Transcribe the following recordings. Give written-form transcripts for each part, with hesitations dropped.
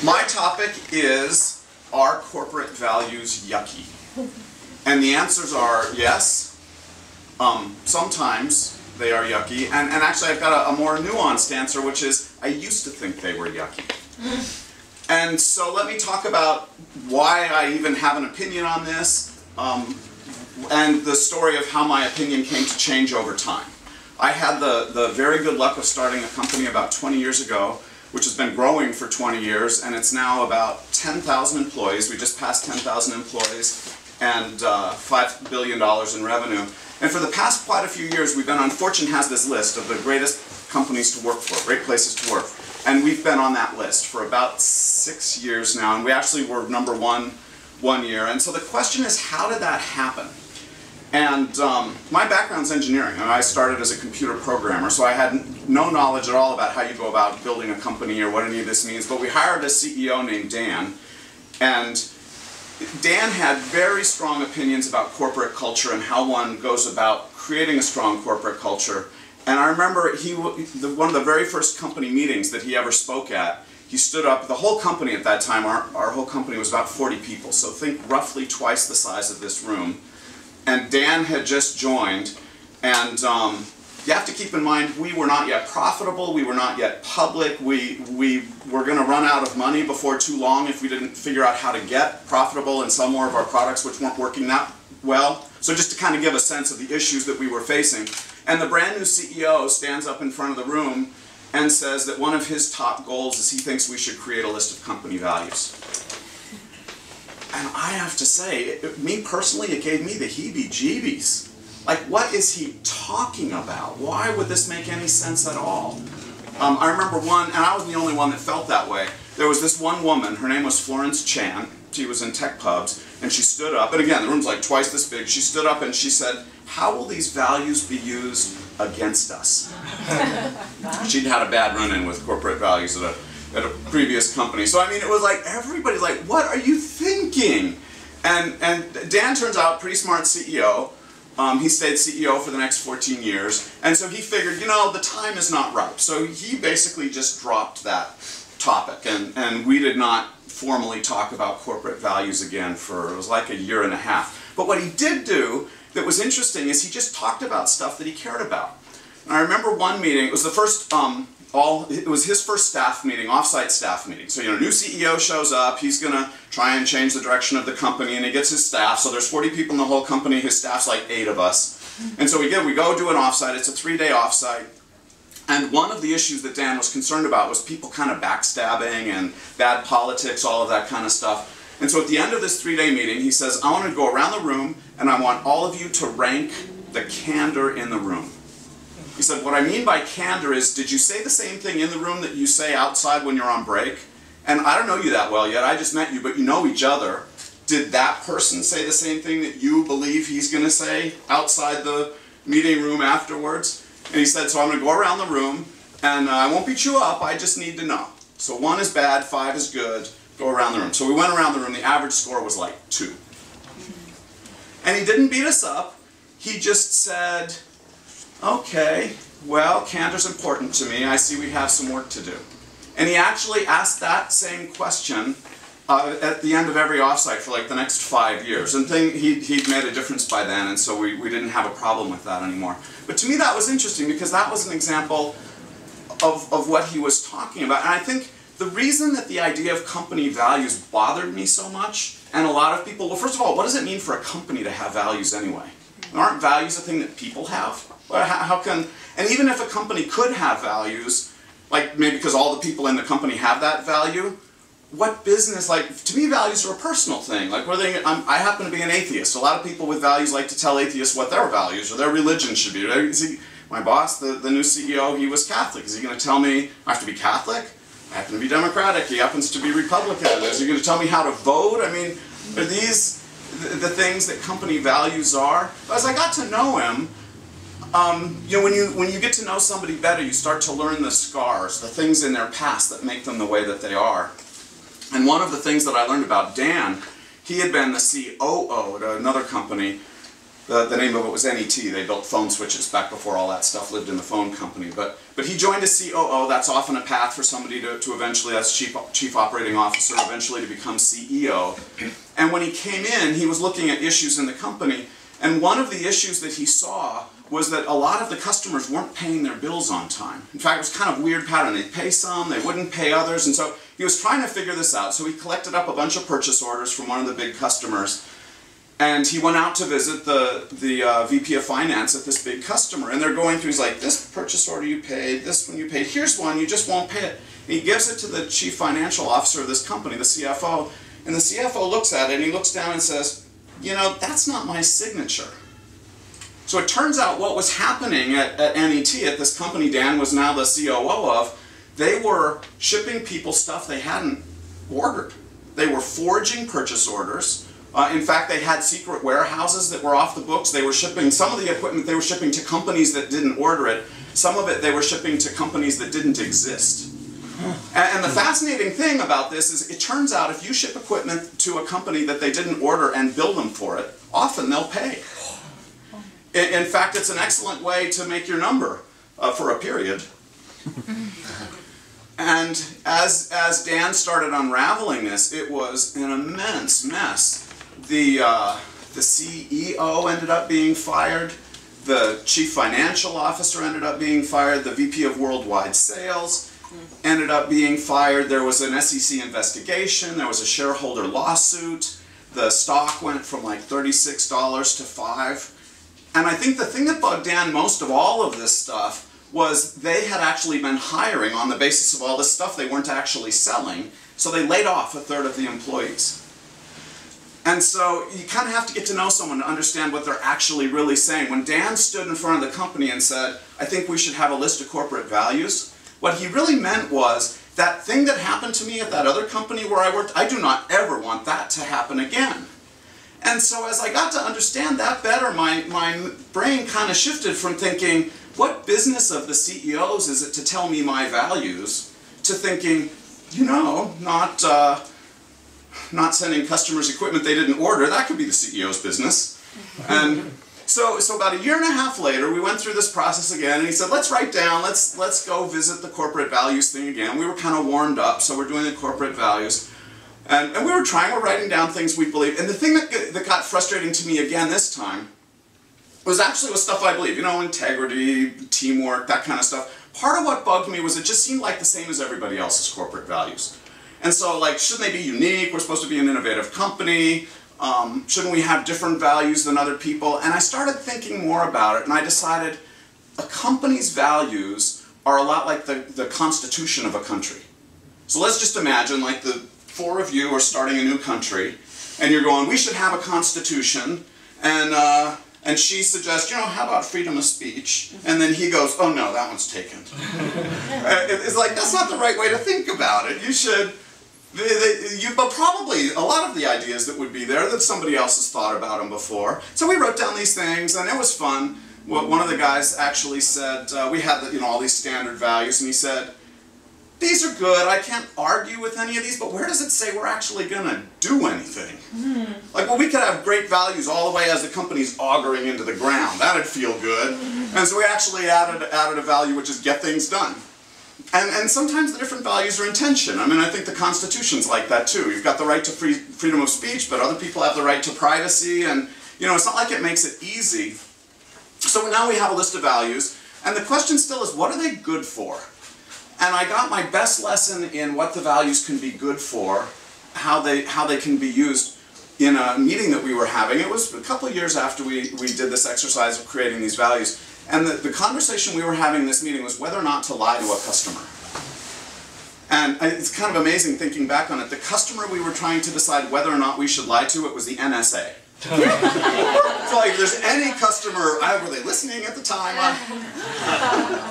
My topic is, are corporate values yucky? And the answers are yes, sometimes they are yucky, and actually I've got a more nuanced answer, which is, I used to think they were yucky. And so let me talk about why I even have an opinion on this, and the story of how my opinion came to change over time. I had the very good luck of starting a company about 20 years ago, which has been growing for 20 years, and it's now about 10,000 employees. We just passed 10,000 employees and $5 billion in revenue. And for the past quite a few years, we've been on, Fortune has this list of the greatest companies to work for, great places to work. And we've been on that list for about 6 years now, and we actually were #1 one year. And so the question is, how did that happen? And my background's engineering, and I started as a computer programmer, so I had no knowledge at all about how you go about building a company or what any of this means. But we hired a CEO named Dan, and Dan had very strong opinions about corporate culture and how one goes about creating a strong corporate culture. And I remember one of the very first company meetings that he ever spoke at, he stood up, the whole company at that time, our whole company was about 40 people, so think roughly twice the size of this room. And Dan had just joined, and you have to keep in mind, we were not yet profitable, we were not yet public, we were going to run out of money before too long if we didn't figure out how to get profitable in some more of our products which weren't working that well. So just to kind of give a sense of the issues that we were facing. And the brand new CEO stands up in front of the room and says that one of his top goals is he thinks we should create a list of company values. And I have to say, me personally, it gave me the heebie-jeebies. Like, what is he talking about? Why would this make any sense at all? I remember one, and I was the only one that felt that way. There was this one woman, her name was Florence Chan. She was in tech pubs, and she stood up, and again, the room's like twice this big. She stood up and she said, "How will these values be used against us?" She'd had a bad run-in with corporate values at a previous company. So I mean, it was like, everybody's like, what are you thinking? And Dan turns out pretty smart CEO. He stayed CEO for the next 14 years. And so he figured, you know, the time is not ripe. So he basically just dropped that topic. And we did not formally talk about corporate values again for, it was like a year and a half. But what he did do that was interesting is he just talked about stuff that he cared about. And I remember one meeting, it was the first, it was his first staff meeting, off-site staff meeting. So, you know, new CEO shows up, he's going to try and change the direction of the company, and he gets his staff. So there's 40 people in the whole company, his staff's like 8 of us. And so we go do an off-site, it's a 3-day off-site. And one of the issues that Dan was concerned about was people kind of backstabbing and bad politics, all of that kind of stuff. And so at the end of this 3-day meeting, he says, I want to go around the room, and I want all of you to rank the candor in the room. He said, what I mean by candor is, did you say the same thing in the room that you say outside when you're on break? And I don't know you that well yet, I just met you, but you know each other. Did that person say the same thing that you believe he's going to say outside the meeting room afterwards? And he said, so I'm going to go around the room, and I won't beat you up, I just need to know. So 1 is bad, 5 is good, go around the room. So we went around the room, the average score was like 2. And he didn't beat us up, he just said, okay, well, candor's important to me. I see we have some work to do. And he actually asked that same question at the end of every offsite for like the next 5 years. And he'd made a difference by then, and so we didn't have a problem with that anymore. But to me that was interesting because that was an example of what he was talking about. And I think the reason that the idea of company values bothered me so much, and a lot of people, well, first of all, what does it mean for a company to have values anyway? Aren't values a thing that people have? How can, and even if a company could have values, like maybe because all the people in the company have that value, what business, like, to me values are a personal thing. Like, I happen to be an atheist. A lot of people with values like to tell atheists what their values or their religion should be. My boss, the new CEO, he was Catholic. Is he going to tell me I have to be Catholic? I happen to be Democratic. He happens to be Republican. Is he going to tell me how to vote? I mean, are these the things that company values are? As I got to know him, you know, when you get to know somebody better, you start to learn the scars, the things in their past that make them the way that they are. And one of the things that I learned about Dan, he had been the COO at another company, The name of it was NET. They built phone switches back before all that stuff lived in the phone company. But he joined as COO. That's often a path for somebody to eventually, as chief operating officer, eventually to become CEO. And when he came in, he was looking at issues in the company. And one of the issues that he saw was that a lot of the customers weren't paying their bills on time. In fact, it was kind of a weird pattern. They'd pay some, they wouldn't pay others, and so he was trying to figure this out. So he collected up a bunch of purchase orders from one of the big customers, and he went out to visit the VP of Finance at this big customer, and they're going through, he's like, this purchase order you paid, this one you paid, here's one, you just won't pay it. And he gives it to the chief financial officer of this company, the CFO, and the CFO looks at it, and he looks down and says, you know, that's not my signature. So it turns out what was happening at NET, at this company Dan was now the COO of, they were shipping people stuff they hadn't ordered. They were forging purchase orders. In fact, they had secret warehouses that were off the books. They were shipping some of the equipment they were shipping to companies that didn't order it. Some of it they were shipping to companies that didn't exist. And the fascinating thing about this is it turns out if you ship equipment to a company that they didn't order and bill them for it, often they'll pay. In fact, it's an excellent way to make your number for a period. And as Dan started unraveling this, it was an immense mess. The CEO ended up being fired. The chief financial officer ended up being fired. The VP of worldwide sales ended up being fired. There was an SEC investigation. There was a shareholder lawsuit. The stock went from like $36 to $5. And I think the thing that bugged Dan most of all of this stuff was they had actually been hiring on the basis of all this stuff they weren't actually selling, so they laid off a third of the employees. And so you kind of have to get to know someone to understand what they're actually really saying. When Dan stood in front of the company and said, I think we should have a list of corporate values, what he really meant was, that thing that happened to me at that other company where I worked, I do not ever want that to happen again. And so as I got to understand that better, my brain kind of shifted from thinking, what business of the CEOs is it to tell me my values, to thinking, you know, not sending customers equipment they didn't order, that could be the CEO's business. And so about a year and a half later, we went through this process again, and he said, let's write down, let's go visit the corporate values thing again. We were kind of warmed up, so we're doing the corporate values. And we're writing down things we believe. And the thing that got frustrating to me again this time was stuff I believe. You know, integrity, teamwork, that kind of stuff. Part of what bugged me was it just seemed like the same as everybody else's corporate values. And so, like, shouldn't they be unique? We're supposed to be an innovative company. Shouldn't we have different values than other people? And I started thinking more about it, and I decided a company's values are a lot like the constitution of a country. So let's just imagine, like, the four of you are starting a new country, and you're going, we should have a constitution, and she suggests, you know, how about freedom of speech? And then he goes, oh no, that one's taken. It's like, that's not the right way to think about it. You should, but probably a lot of the ideas that would be there that somebody else has thought about them before. So we wrote down these things, and it was fun. One of the guys actually said, we had all these standard values, and he said, these are good, I can't argue with any of these, but where does it say we're actually going to do anything? Like, well, we could have great values all the way as the company's augering into the ground. That'd feel good. And so we actually added a value which is get things done. And sometimes the different values are in tension. I mean, I think the Constitution's like that too. You've got the right to freedom of speech, but other people have the right to privacy, and it's not like it makes it easy. So now we have a list of values, and the question still is, what are they good for? And I got my best lesson in what the values can be good for, how they can be used in a meeting that we were having. It was a couple of years after we did this exercise of creating these values. And the conversation we were having in this meeting was whether or not to lie to a customer. And it's kind of amazing thinking back on it. The customer we were trying to decide whether or not we should lie to, it was the NSA. So like, if there's any customer, were they listening at the time?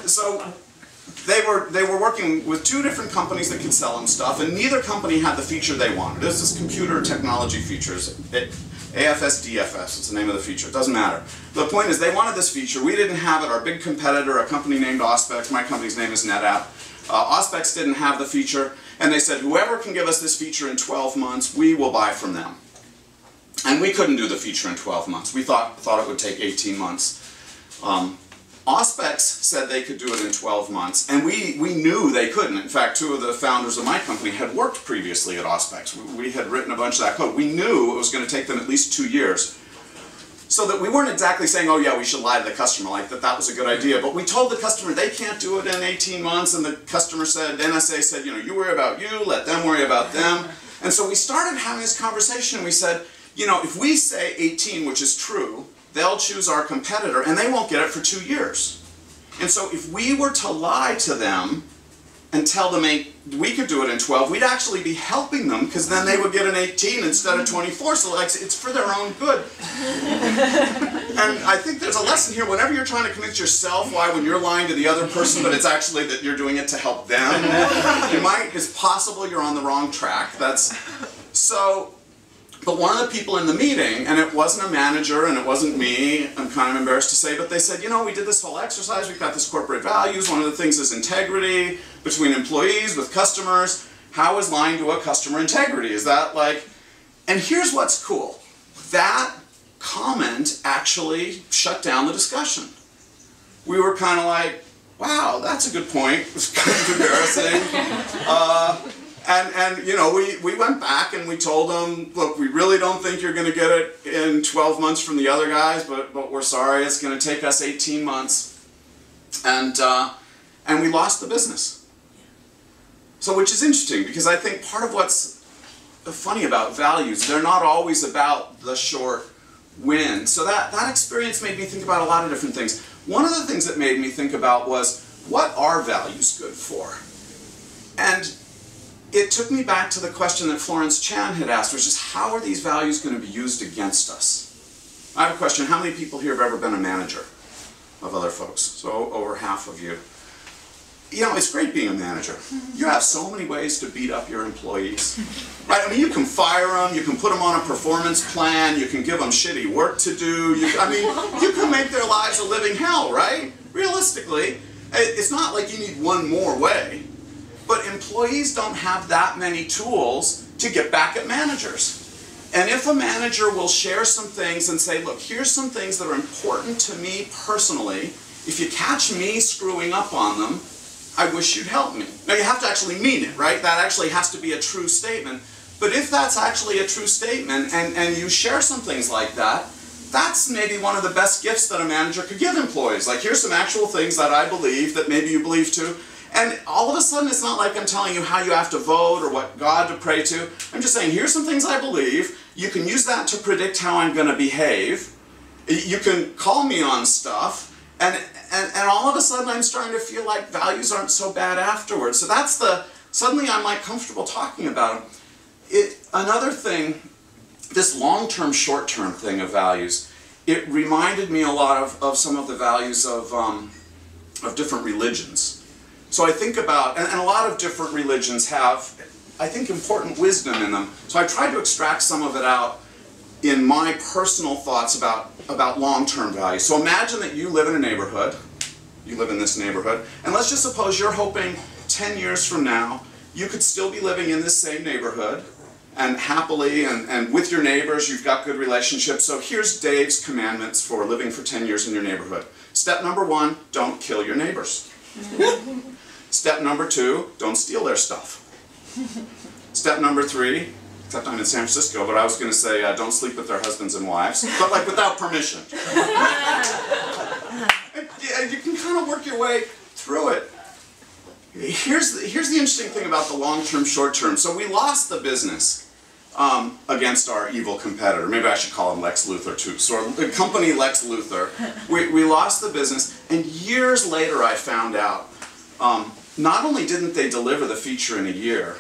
So they were working with two different companies that could sell them stuff, and neither company had the feature they wanted. It was this computer technology features, AFS, DFS, it's the name of the feature, it doesn't matter. The point is, they wanted this feature, we didn't have it, our big competitor, a company named Auspex, my company's name is NetApp, Auspex didn't have the feature, and they said, whoever can give us this feature in 12 months, we will buy from them. And we couldn't do the feature in 12 months. We thought it would take 18 months. Auspex said they could do it in 12 months, and we knew they couldn't. In fact, two of the founders of my company had worked previously at Auspex. We had written a bunch of that code. We knew it was going to take them at least 2 years. So that we weren't exactly saying, oh yeah, we should lie to the customer, like that was a good idea. But we told the customer they can't do it in 18 months, and the customer said, NSA said, you know, you worry about you, let them worry about them. And so we started having this conversation, and we said, you know, if we say 18, which is true, they'll choose our competitor, and they won't get it for 2 years. And so if we were to lie to them and tell them we could do it in 12, we'd actually be helping them, because then they would get an 18 instead of 24, so like, it's for their own good. And I think there's a lesson here. Whenever you're trying to convince yourself why when you're lying to the other person, but it's actually that you're doing it to help them, it's possible you're on the wrong track. But one of the people in the meeting, and it wasn't a manager and it wasn't me, I'm kind of embarrassed to say, but they said, you know, we did this whole exercise, we've got this corporate values, one of the things is integrity between employees, with customers. How is lying to a customer integrity? Is that like, and here's what's cool. That comment actually shut down the discussion. We were kind of like, wow, that's a good point. It was kind of embarrassing. And you know, we went back and we told them, look, we really don't think you're going to get it in 12 months from the other guys, but we're sorry, it's going to take us 18 months. And we lost the business. So, which is interesting, because I think part of what's funny about values, they're not always about the short win. So that experience made me think about a lot of different things. One of the things that made me think about was, what are values good for? And it took me back to the question that Florence Chan had asked, which is, how are these values going to be used against us? I have a question. How many people here have ever been a manager of other folks? So over half of you. You know, it's great being a manager. You have so many ways to beat up your employees. Right? I mean, you can fire them, you can put them on a performance plan, you can give them shitty work to do. You can make their lives a living hell, right? Realistically, it's not like you need one more way. But employees don't have that many tools to get back at managers. And if a manager will share some things and say, look, here's some things that are important to me personally. If you catch me screwing up on them, I wish you'd help me. Now you have to actually mean it, right? That actually has to be a true statement. But if that's actually a true statement and you share some things like that, that's maybe one of the best gifts that a manager could give employees. Like, here's some actual things that I believe that maybe you believe too. And all of a sudden, it's not like I'm telling you how you have to vote or what God to pray to. I'm just saying, here's some things I believe. You can use that to predict how I'm going to behave. You can call me on stuff. And all of a sudden, I'm starting to feel like values aren't so bad afterwards. So that's suddenly I'm like comfortable talking about them. Another thing, this long-term, short-term thing of values, it reminded me a lot of some of the values of different religions. So I think about, and a lot of different religions have, I think, important wisdom in them. So I tried to extract some of it out in my personal thoughts about long-term values. So imagine that you live in a neighborhood, you live in this neighborhood, and let's just suppose you're hoping 10 years from now, you could still be living in this same neighborhood, and happily, and with your neighbors, you've got good relationships. So here's Dave's commandments for living for 10 years in your neighborhood. Step number 1, don't kill your neighbors. Step number 2, don't steal their stuff. Step number 3, except I'm in San Francisco, but I was going to say don't sleep with their husbands and wives, but like without permission. And you can kind of work your way through it. Here's the interesting thing about the long-term, short-term. So we lost the business against our evil competitor. Maybe I should call him Lex Luthor too. So the company Lex Luthor, we lost the business, and years later I found out not only didn't they deliver the feature in a year,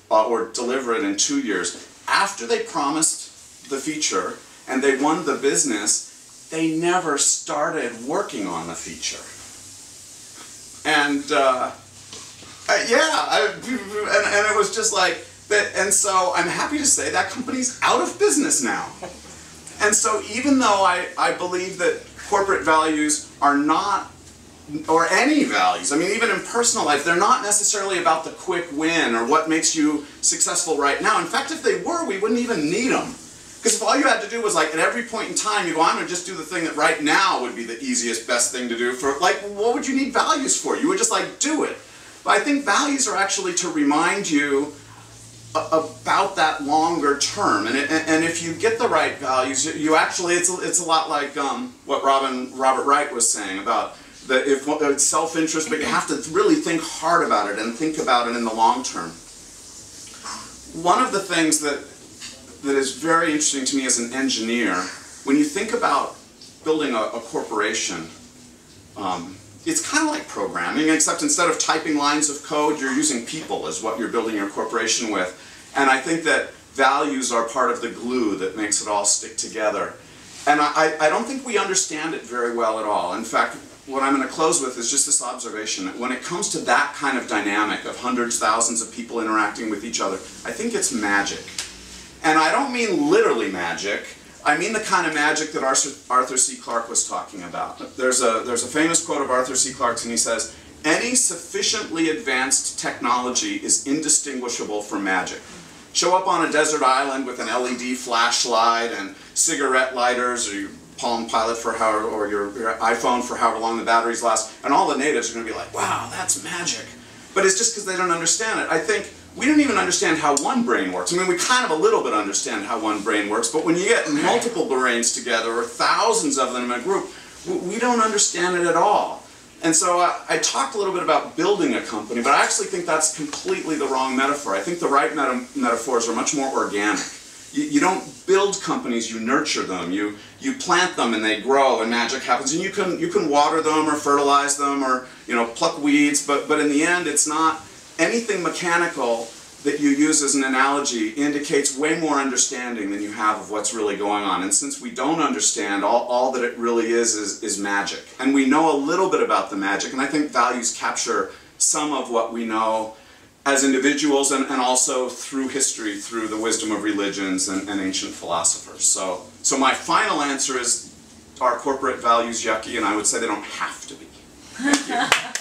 or deliver it in 2 years, after they promised the feature and they won the business, they never started working on the feature. And and it was just like that. And so I'm happy to say that company's out of business now. And so even though I believe that corporate values are not, or any values, I mean even in personal life, they're not necessarily about the quick win or what makes you successful right now. In fact, if they were, we wouldn't even need them. Because if all you had to do was like at every point in time you go, I'm going to just do the thing that right now would be the easiest, best thing to do for, like, what would you need values for? You would just like do it. But I think values are actually to remind you about that longer term. And if you get the right values, you actually, it's a lot like what Robert Wright was saying about if it's self-interest, but you have to really think hard about it and think about it in the long term. One of the things that is very interesting to me as an engineer, when you think about building a corporation, it's kind of like programming, except instead of typing lines of code, you're using people as what you're building your corporation with. And I think that values are part of the glue that makes it all stick together. And I don't think we understand it very well at all. In fact, what I'm going to close with is just this observation that when it comes to that kind of dynamic of hundreds, thousands of people interacting with each other, I think it's magic. And I don't mean literally magic. I mean the kind of magic that Arthur C. Clarke was talking about. There's a famous quote of Arthur C. Clarke's, and he says, "Any sufficiently advanced technology is indistinguishable from magic." Show up on a desert island with an LED flashlight and cigarette lighters, or your Palm Pilot for however, or your iPhone for however long the batteries last, and all the natives are going to be like, wow, that's magic. But it's just because they don't understand it. I think we don't even understand how one brain works. I mean, we kind of a little bit understand how one brain works, but when you get multiple brains together, or thousands of them in a group, we don't understand it at all. And so I talked a little bit about building a company, but I actually think that's completely the wrong metaphor. I think the right metaphors are much more organic. You don't build companies, you nurture them. You plant them and they grow and magic happens. And you can water them or fertilize them or pluck weeds, but in the end it's not anything mechanical that you use as an analogy indicates way more understanding than you have of what's really going on. And since we don't understand, all that it really is magic. And we know a little bit about the magic, and I think values capture some of what we know as individuals and also through history, through the wisdom of religions and ancient philosophers. So my final answer is, are corporate values yucky? And I would say they don't have to be. Thank you.